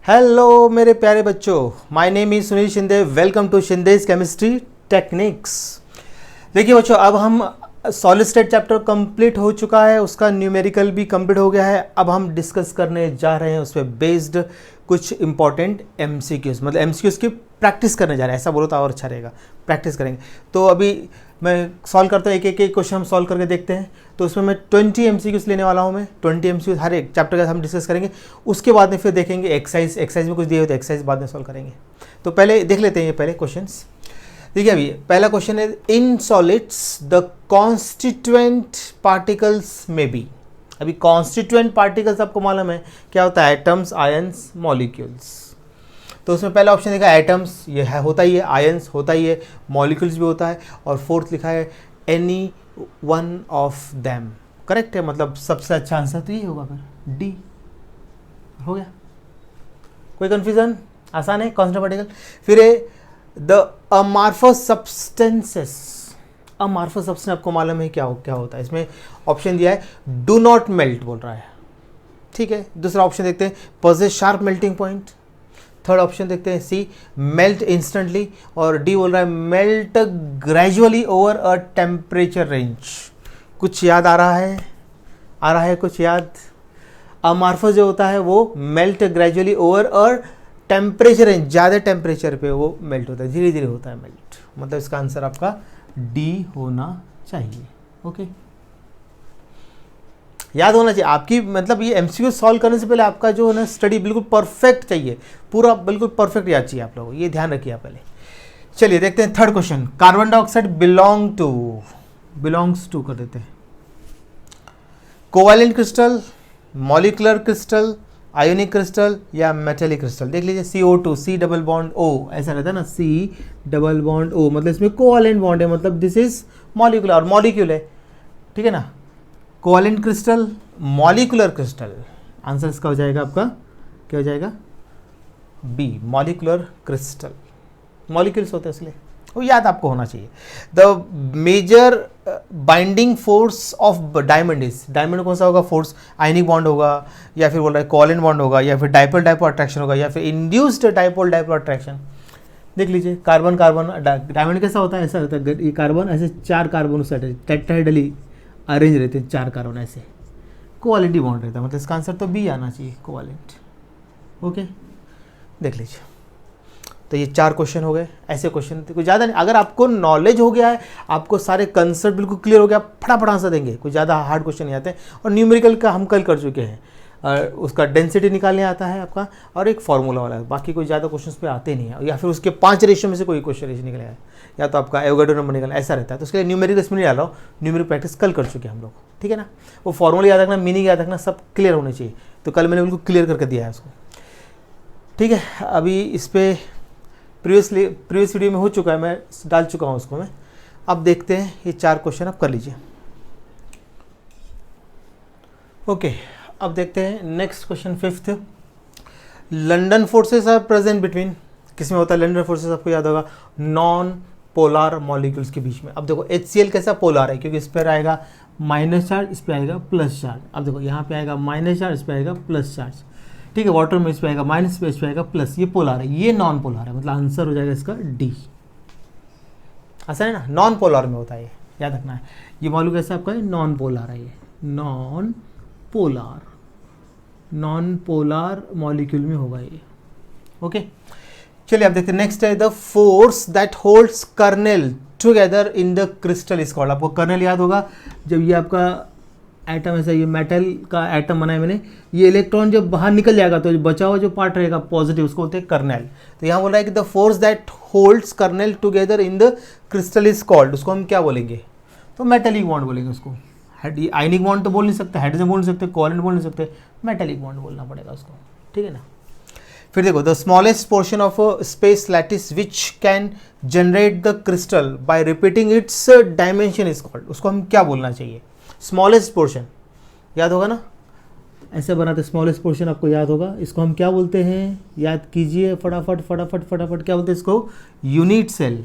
Hello मेरे प्यारे बच्चों, my name is Sunil Shinde. Welcome to Shinde's chemistry techniques. देखिए बच्चों, अब हम सॉलिड स्टेट चैप्टर कंप्लीट हो चुका है, उसका न्यूमेरिकल भी कंप्लीट हो गया है। अब हम डिस्कस करने जा रहे हैं उस पर बेस्ड कुछ इंपॉर्टेंट एमसीक्यूज, मतलब एमसीक्यूज की प्रैक्टिस करने जा रहे हैं। ऐसा बोलो तो और अच्छा रहेगा, प्रैक्टिस करेंगे। तो अभी मैं सॉल्व करता हूँ, एक एक क्वेश्चन हम सॉल्व करके देखते हैं। तो उसमें मैं 20 एमसीक्यूज लेने वाला हूँ। मैं 20 एमसीक्यूज हर एक चैप्टर का हम डिस्कस करेंगे। उसके बाद में फिर देखेंगे एक्सरसाइज में कुछ दिए हुए तो एक्सरसाइज बाद में सॉल्व करेंगे। तो पहले देख लेते हैं ये पहले क्वेश्चंस। देखिए अभी पहला क्वेश्चन है, in solids the constituent particles में बी। अभी कॉन्स्टिट्यूएंट पार्टिकल्स आपको मालूम है क्या होता है? Atoms, ions, molecules. तो उसमें पहला ऑप्शन देखा एटम्स, ये है होता ही है, आयंस होता ही है, मॉलिक्यूल्स भी होता है, और फोर्थ लिखा है any one of them. Correct है, मतलब सबसे अच्छा आंसर तो ये होगा, फिर डी हो गया। कोई कंफ्यूजन? आसान है, कॉन्स्टेंट पार्टिकल। फिर द अमार्फस सब्सटेंसेस। अमार्फस सब्सटेंस आपको मालूम है क्या होता है? इसमें ऑप्शन दिया है डू नॉट मेल्ट बोल रहा है, ठीक है। दूसरा ऑप्शन देखते हैं possesses sharp melting point. Third option देखते हैं सी मेल्ट इंस्टेंटली, और डी बोल रहा है melt gradually over a temperature range. कुछ याद आ रहा है कुछ याद? अमार्फस जो होता है वो melt gradually over a temperature range, ज़्यादा टेम्परेचर पे वो मेल्ट होता है, धीरे धीरे होता है मेल्ट। मतलब इसका आंसर आपका डी होना चाहिए। ओके, याद होना चाहिए आपकी, मतलब ये एमसीक्यू सॉल्व करने से पहले आपका जो है ना स्टडी बिल्कुल परफेक्ट चाहिए, पूरा बिल्कुल परफेक्ट याद चाहिए आप लोगों को, ये ध्यान रखिए आप पहले। चलिए देखते हैं third question. Carbon dioxide belongs to कर देते हैं covalent crystal, molecular crystal, ionic crystal या मेटेलिक क्रिस्टल। देख लीजिए CO2, C double bond O, ऐसा रहता है ना, C डबल बॉन्ड O, मतलब इसमें कोवैलेंट बॉन्ड है, मतलब दिस इज मॉलिक्यूलर, और मॉलिक्यूल है, ठीक है ना। Covalent crystal, molecular crystal, answer इसका हो जाएगा आपका क्या हो जाएगा? B, molecular crystal. मॉलिक्यूल्स होते हैं इसलिए वो याद आपको होना चाहिए। The major binding force of diamond is, diamond कौन सा होगा फोर्स? आयनिक बॉन्ड होगा, या फिर बोल रहा है कोवैलेंट बॉन्ड होगा, या फिर डाइपोल डाइपोल अट्रैक्शन होगा, या फिर इंड्यूस्ड डाइपोल डाइपोल अट्रैक्शन। देख लीजिए कार्बन डायमंड कैसा होता है? ऐसा होता है, ये कार्बन ऐसे चार कार्बन उस साइड टेट्राहेड्रली अरेंज रहते हैं, चार कार्बन ऐसे, कोवैलेंट बॉन्ड रहता है, मतलब इसका आंसर तो बी आना चाहिए, कोवैलेंट। ओके, देख लीजिए। तो ये 4 क्वेश्चन हो गए। ऐसे क्वेश्चन कुछ ज़्यादा नहीं, अगर आपको नॉलेज हो गया है, आपको सारे कंसेप्ट बिल्कुल क्लियर हो गया, फटाफट आंसर देंगे, कुछ ज़्यादा हार्ड क्वेश्चन नहीं आते। और न्यूमेरिकल का हम कल कर चुके हैं, उसका डेंसिटी निकालने आता है आपका, और एक फार्मूला वाला है, बाकी कोई ज़्यादा क्वेश्चन पे आते नहीं है, या फिर उसके 5 रेशियो में से कोई क्वेश्चन रेशियो निकलेगा, या तो आपका एवोगाड्रो नंबर निकला, ऐसा रहता है। तो उसके लिए न्यूमेरिकल इसमें नहीं डाल रहा हूँ, न्यूमेरिकल प्रैक्टिस कल कर चुके हैं हम लोग, ठीक है ना। वो फार्मूला याद रखना, मीनिंग याद रखना, सब क्लियर होने चाहिए। तो कल मैंने बिल्कुल क्लियर करके दिया है उसको, ठीक है। अभी इस पर प्रीवियस वीडियो में हो चुका है, मैं डाल चुका हूँ उसको मैं। अब देखते हैं ये 4 क्वेश्चन आप कर लीजिए। ओके, अब देखते हैं next question, 5th। London forces are present between, किसमें होता है लंडन फोर्सेस? आपको याद होगा नॉन पोलर मॉलिक्यूल्स के बीच में। अब देखो HCl कैसा पोलर है, क्योंकि इस पर आएगा माइनस चार्ज, इस पर आएगा प्लस चार्ज। अब देखो यहाँ पे आएगा माइनस चार्ज, इस पर आएगा प्लस चार्ज, ठीक है। वाटर में इस पर आएगा माइनस, पे इस पर आएगा प्लस, ये पोलर है, ये नॉन पोलर है, मतलब आंसर हो जाएगा इसका डी। ऐसा है ना, नॉन पोलर में होता है, ये याद रखना है। ये मॉलिक्यूल कैसा आपका नॉन पोलर है, ये नॉन पोलर मॉलिक्यूल में होगा ये। ओके, चलिए अब देखते हैं नेक्स्ट है the force that holds kernel together in the crystal is called. आपको कर्नेल याद होगा, जब ये आपका एटम ऐसा, ये मेटल का एटम बना है मैंने, ये इलेक्ट्रॉन जब बाहर निकल जाएगा तो बचा हुआ जो पार्ट रहेगा पॉजिटिव, उसको बोलते हैं कर्नेल। तो यहाँ बोल रहा है कि the force that holds kernel together in the crystal is called, उसको हम क्या बोलेंगे? तो मेटेलिक बॉन्ड बोलेंगे उसको। आयनिक बॉन्ड तो बोल नहीं सकते, हाइड्रोजन बोल नहीं सकते, कोवैलेंट बोल नहीं सकते, मेटेलिक बॉन्ड बोलना पड़ेगा उसको, ठीक है ना। फिर देखो the smallest portion of space lattice which can generate the crystal bye repeating it's dimension is called, उसको हम क्या बोलना चाहिए? स्मॉलेस्ट पोर्शन याद होगा ना, ऐसे बनाते स्मॉलेस्ट पोर्शन, आपको याद होगा। इसको हम क्या बोलते हैं? याद कीजिए फटाफट फटाफट फटाफट, क्या बोलते हैं इसको? Unit cell.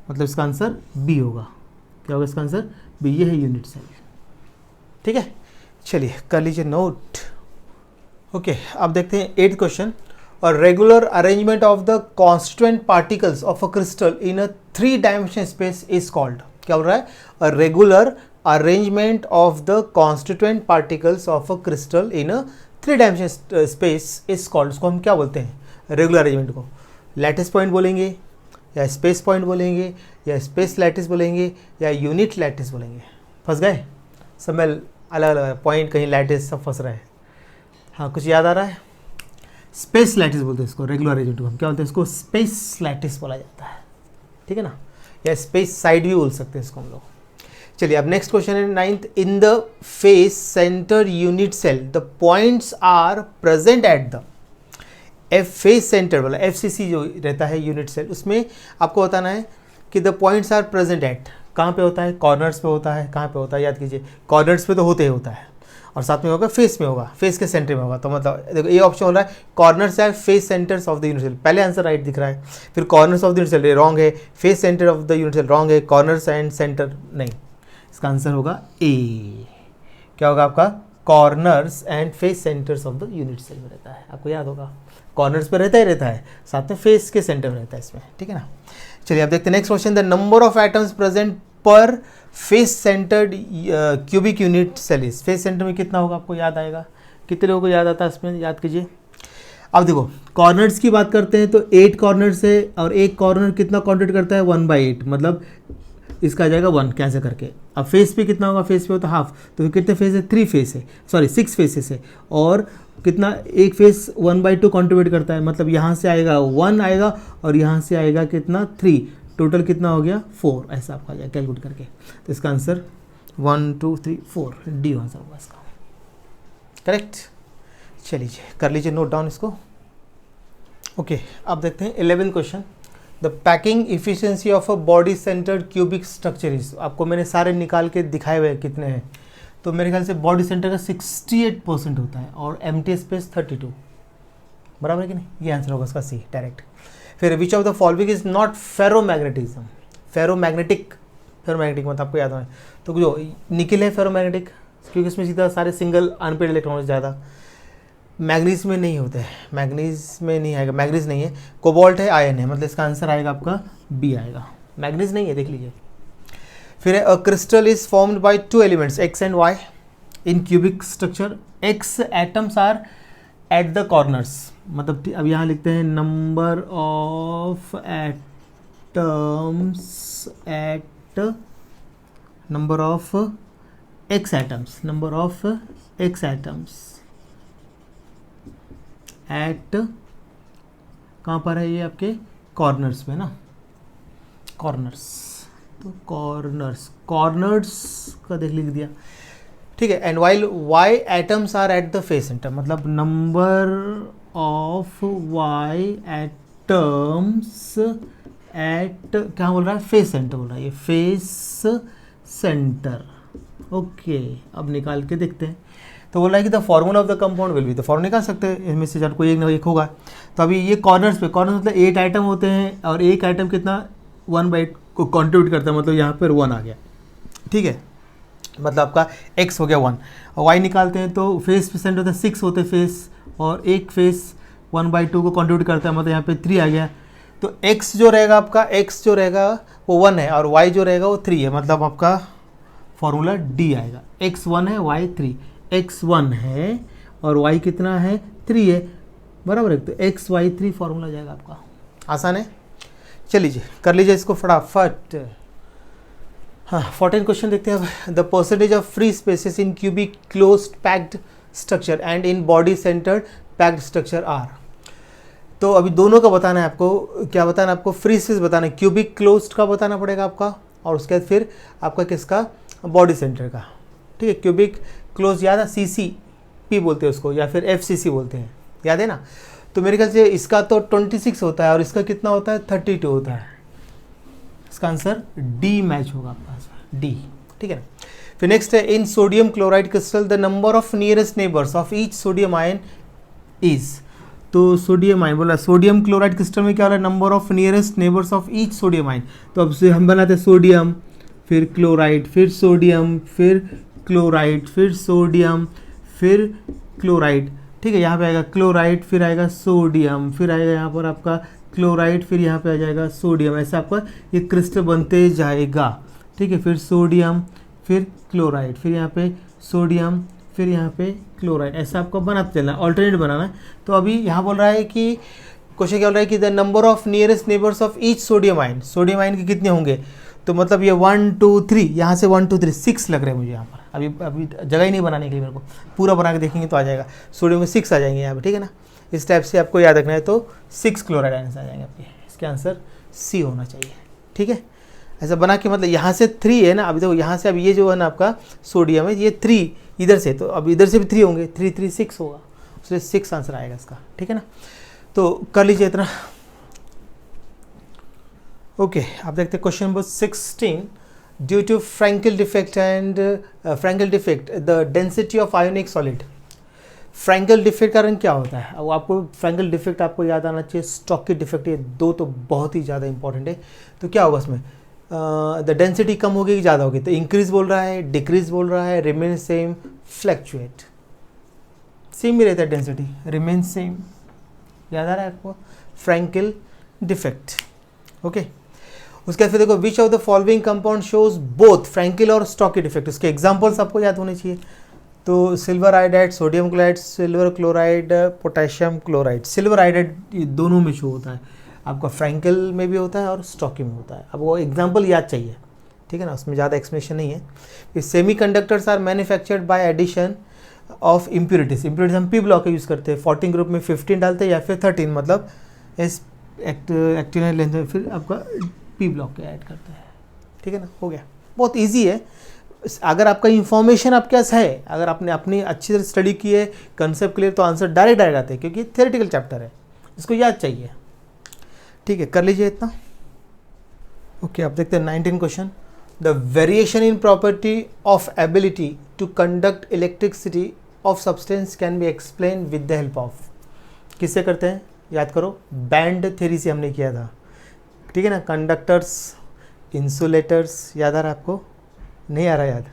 मतलब इसका आंसर बी होगा। क्या होगा इसका आंसर? बी, ये है यूनिट सेल, ठीक है। चलिए कर लीजिए नोट। ओके, अब देखते हैं 8th question. a regular arrangement of the constituent particles of a crystal in a 3-dimensional space is called. क्या बोल रहा है? A regular arrangement of the constituent particles of a crystal in a 3-dimensional space is called. उसको हम क्या बोलते हैं? Regular arrangement को लैटिस पॉइंट बोलेंगे, या स्पेस पॉइंट बोलेंगे, या स्पेस लैटिस बोलेंगे, या यूनिट लैटिस बोलेंगे. फंस गए सब में? अलग अलग पॉइंट, कहीं लैटिस, सब फंस रहा है. हाँ, कुछ याद आ रहा है? स्पेस लैटिस बोलते हैं इसको, रेगुलर अरेंजमेंट को हम क्या बोलते हैं? इसको स्पेस लैटिस बोला जाता है. ठीक है ना, या स्पेस साइड भी बोल सकते हैं इसको हम लोग. चलिए अब नेक्स्ट क्वेश्चन है 9th. In the face centre unit cell the points are present at the face centre वाला FCC जो रहता है यूनिट सेल, उसमें आपको बताना है कि the points are present at. कहाँ पे होता है? कॉर्नर्स पे होता है. कहाँ पे होता है? याद कीजिए, कॉर्नर्स पे तो होते ही होता है, और साथ में होगा फेस में, होगा फेस के सेंटर में होगा. तो मतलब देखो ये ऑप्शन हो रहा है कॉर्नर्स है face centres of the unit cell. पहले आंसर राइट दिख रहा है, फिर corners of the unit cell wrong है, face centre of the unit cell wrong है, कॉर्नर्स एंड सेंटर नहीं. इसका आंसर होगा ए. क्या होगा आपका? Corners and face centres of the unit cell में रहता है. आपको याद होगा, कॉर्नर्स पे रहता ही रहता है, साथ में फेस के सेंटर में रहता है इसमें. ठीक है ना. चलिए अब देखते हैं next question. The number of atoms present per face centred cubic unit cell is. Face centre में कितना होगा? आपको याद आएगा? कितने लोगों को याद आता है इसमें? याद कीजिए. अब देखो कॉर्नर्स की बात करते हैं तो 8 कॉर्नर्स है, और एक कॉर्नर कितना कॉन्ट्रीब्यूट करता है? 1/8, मतलब इसका आ जाएगा 1 कैसे करके. अब फेस पे कितना होगा? फेस पे होता हाफ, तो कितने फेस है? 3 फेस है, सॉरी 6 फेसेस है, और कितना एक फेस 1/2 कंट्रीब्यूट करता है, मतलब यहाँ से आएगा 1 आएगा, और यहाँ से आएगा कितना? 3. टोटल कितना हो गया? 4. ऐसा आपका आ जाएगा कैलकुलेट करके. तो इसका आंसर 1 2 3 4 डी आंसर होगा इसका. करेक्ट. चलिए कर लीजिए नोट डाउन इसको. ओके, अब देखते हैं 11th question. The packing efficiency of a body centred cubic structure is. आपको मैंने सारे निकाल के दिखाए हुए कितने हैं, तो मेरे ख्याल से बॉडी सेंटर का 68% होता है, और एम्प्टी स्पेस 32. बराबर है कि नहीं? ये आंसर होगा इसका सी डायरेक्ट. फिर विच of the following is not ferromagnetism. Ferromagnetic मतलब आपको याद है तो जो निकल है फेरोमैग्नेटिक, क्योंकि इसमें सीधा सारे सिंगल अनपेड इलेक्ट्रॉन ज़्यादा. मैग्नीज में नहीं होते हैं, मैग्नीज में नहीं आएगा, मैग्नीज नहीं है. कोबाल्ट है, आयन है, मतलब इसका आंसर आएगा आपका बी आएगा. मैग्नीज नहीं है, देख लीजिए. फिर a crystal is formed by 2 elements X and Y in cubic structure. X atoms are at the corners, मतलब अब यहाँ लिखते हैं number of atoms at number of X atoms, number of X atoms at, कहाँ पर है ये? आपके कॉर्नर्स में ना, कॉर्नर्स. तो कॉर्नर्स का लिख दिया. ठीक है. And while Y atoms are at the face centre, मतलब number of Y atoms at, क्या बोल रहा है? फेस सेंटर बोल रहा है ये, फेस सेंटर. ओके, अब निकाल के देखते हैं. तो बोल रहा है कि the formula of the compound will be. तो फॉर्मूला निकाल सकते हैं, इनमें से कोई एक ना एक होगा. तो अभी ये कॉर्नर्स पे, कॉर्नर मतलब 8 आइटम होते हैं, और एक आइटम कितना? 1/8 को कॉन्ट्रीब्यूट करता है, मतलब यहाँ पर 1 आ गया. ठीक है, मतलब आपका x हो गया 1. और y निकालते हैं तो फेस पे सेंटर होता है 6 होते फेस, और एक फेस 1/2 को कंट्रीब्यूट करता है, मतलब यहाँ पे 3 आ गया. तो x जो रहेगा आपका, x जो रहेगा वो 1 है, और y जो रहेगा वो 3 है, मतलब आपका फॉर्मूला D आएगा. x 1 है, y 3. x 1 है और y कितना है? 3 है. बराबर है. तो x y 3 फॉर्मूला जाएगा आपका. आसान है. चलिए कर लीजिए इसको फटाफट. हाँ, 14 क्वेश्चन देखते हैं अब. The percentage of free spaces in cubic closed packed structure and in body centred packed structure are. तो अभी दोनों का बताना है आपको. क्या बताना है आपको? फ्री स्पेस बताना है. क्यूबिक क्लोज्ड का बताना पड़ेगा आपका, और उसके बाद फिर आपका किसका? बॉडी सेंटर का. ठीक है. क्यूबिक क्लोज याद है? CCP बोलते हैं उसको, या फिर FCC बोलते हैं, याद है ना? तो मेरे ख्याल से इसका तो 26 होता है, और इसका कितना होता है? 32 होता है. इसका आंसर डी मैच होगा आपका, डी. ठीक है ना. फिर नेक्स्ट है इन sodium chloride crystal the number of nearest neighbours of each sodium ion is. तो सोडियम आयन बोला, सोडियम क्लोराइड क्रिस्टल में क्या हो रहा है? Number of nearest neighbours of each sodium ion. तो अब से हम बनाते हैं सोडियम, फिर क्लोराइड, फिर सोडियम, फिर क्लोराइड, फिर सोडियम, फिर क्लोराइड. ठीक है। यहाँ पे आएगा क्लोराइड, फिर आएगा सोडियम, फिर आएगा यहाँ पर आपका क्लोराइड, फिर यहाँ पे आ जाएगा सोडियम। ऐसा आपका ये क्रिस्टल बनते जाएगा, ठीक है। फिर सोडियम, फिर क्लोराइड, फिर यहाँ पे सोडियम, फिर यहाँ पे क्लोराइड, ऐसा आपको बनाते चलना है, ऑल्टरनेट बनाना है। तो अभी यहाँ बोल रहा है कि क्वेश्चन क्या बोल रहा है कि the number of nearest neighbours of each sodium ion, sodium ion के कितने होंगे, तो मतलब ये 1 2 3, यहाँ से 1 2 3 6 लग रहे हैं मुझे यहाँ पर। अभी जगह ही नहीं बनाने के लिए मेरे को, पूरा बना के देखेंगे तो आ जाएगा, सोडियम में 6 आ जाएंगे यहाँ पे, ठीक है ना। इस टाइप से आपको याद रखना है, तो 6 क्लोराइड आयन्स आ जाएंगे आपके। इसका आंसर सी होना चाहिए, ठीक है। ऐसा बना के मतलब यहाँ से 3 है ना, अभी देखो यहाँ से अब ये जो है ना आपका सोडियम है, ये 3 इधर से, तो अब इधर से भी 3 होंगे, 3 3 6 होगा, इसलिए 6 आंसर आएगा इसका, ठीक है ना। तो कर लीजिए इतना। ओके, आप देखते हैं question number 16। Due to Frenkel defect the density of ionic solid. Frenkel defect का रंग क्या होता है? अब आपको फ्रैंकल डिफेक्ट आपको याद आना चाहिए, स्टॉकी डिफेक्ट, ये दो तो बहुत ही ज़्यादा इंपॉर्टेंट है। तो क्या होगा इसमें, द डेंसिटी कम होगी कि ज़्यादा होगी, तो इंक्रीज बोल रहा है, डिक्रीज बोल रहा है, रिमेन सेम, फ्लैक्चुएट। सेम ही रहता है डेंसिटी, रिमेन सेम, याद आ रहा है आपको, फ्रैंकल डिफेक्ट। ओके, उसके बाद फिर देखो which of the following compound shows both Frenkel और स्टॉकी डिफेक्ट, उसके एग्जांपल्स आपको याद होने चाहिए। तो silver iodide, sodium chloride, silver chloride, potassium chloride. Silver iodide ये दोनों में शो होता है, आपका फ्रैंकल में भी होता है और स्टॉकी में होता है। अब वो एग्जाम्पल याद चाहिए, ठीक है ना, उसमें ज़्यादा एक्सप्लेनेशन नहीं है। Semi conductors are manufactured by addition of impurities. Impurities हम पी ब्लॉक का यूज़ करते हैं, 14 ग्रुप में 15 डालते हैं या फिर 13, मतलब एस एक्टिव लेंथ में फिर आपका पी ब्लॉक के ऐड करते हैं, ठीक है ना, हो गया। बहुत इजी है, अगर आपका इंफॉर्मेशन आपके पास है, अगर आपने अपनी अच्छी तरह स्टडी की है, कंसेप्ट क्लियर, तो आंसर डायरेक्ट आते हैं, क्योंकि थियोरेटिकल चैप्टर है, इसको याद चाहिए, ठीक है। कर लीजिए इतना। ओके, आप देखते हैं 19 question. The variation in property of ability to conduct electricity of substance can be explain with the help of. किससे करते हैं, याद करो, बैंड थ्योरी से हमने किया था, ठीक है ना। कंडक्टर्स, इंसुलेटर्स, याद आ रहा है आपको, नहीं आ रहा याद,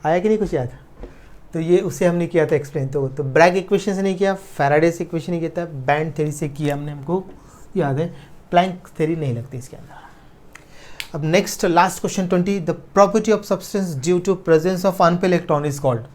आया कि नहीं कुछ याद, तो ये उससे हमने किया था एक्सप्लेन। तो ब्रैग इक्वेशन से नहीं किया, फैराडेस इक्वेशन नहीं किया था, बैंड थ्योरी से किया हमने, हमको याद है। प्लैंक थ्योरी नहीं लगती इसके अंदर। अब next last question 20। The property of substance due to presence of unpaired electron is called.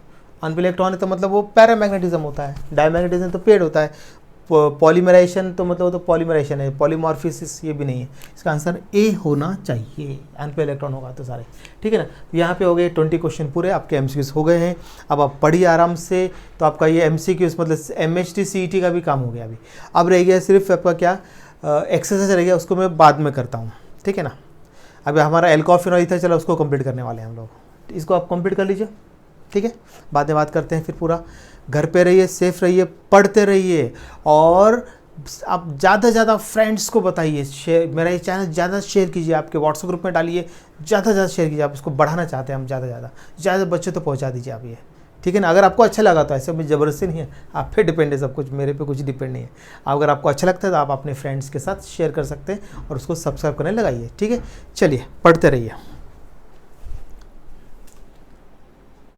Unpaired electron है तो मतलब वो पैरामैग्नेटिज्म होता है, डायमैग्नेटिज्म तो पेड होता है, पॉलीमराइजेशन तो मतलब वो तो पॉलीमराइजेशन है, पॉलीमॉर्फिसिस ये भी नहीं है। इसका आंसर ए होना चाहिए, अनपेड इलेक्ट्रॉन होगा तो सारे, ठीक है ना। यहाँ पे हो गए 20 क्वेश्चन पूरे आपके एमसीक्यूज हो गए हैं। अब आप पढ़िए आराम से, तो आपका ये एमसीक्यूज मतलब एमएचटी सीईटी का भी काम हो गया अभी। अब रह गया सिर्फ आपका क्या एक्सरसाइज रह गया, उसको मैं बाद में करता हूँ, ठीक है ना। अभी हमारा एल्कोफिनॉल था, चलो उसको कंप्लीट करने वाले हैं हम लोग, इसको आप कंप्लीट कर लीजिए, ठीक है। बाद में बात करते हैं फिर पूरा। घर पे रहिए, सेफ रहिए, पढ़ते रहिए, और आप ज़्यादा से ज़्यादा फ्रेंड्स को बताइए, शेयर, मेरा ये चैनल ज़्यादा शेयर कीजिए, आपके व्हाट्सएप ग्रुप में डालिए, ज़्यादा से ज़्यादा शेयर कीजिए। आप इसको बढ़ाना चाहते हैं हम, ज़्यादा बच्चों तक पहुँचा दीजिए आप ये, ठीक है ना। अगर आपको अच्छा लगा तो ऐसे में ज़बरदस्ती नहीं है, आप पे डिपेंड है सब कुछ, मेरे पे कुछ डिपेंड नहीं है। अगर आपको अच्छा लगता है तो आप अपने फ्रेंड्स के साथ शेयर कर सकते हैं और उसको सब्सक्राइब करने लगाइए, ठीक है। चलिए पढ़ते रहिए।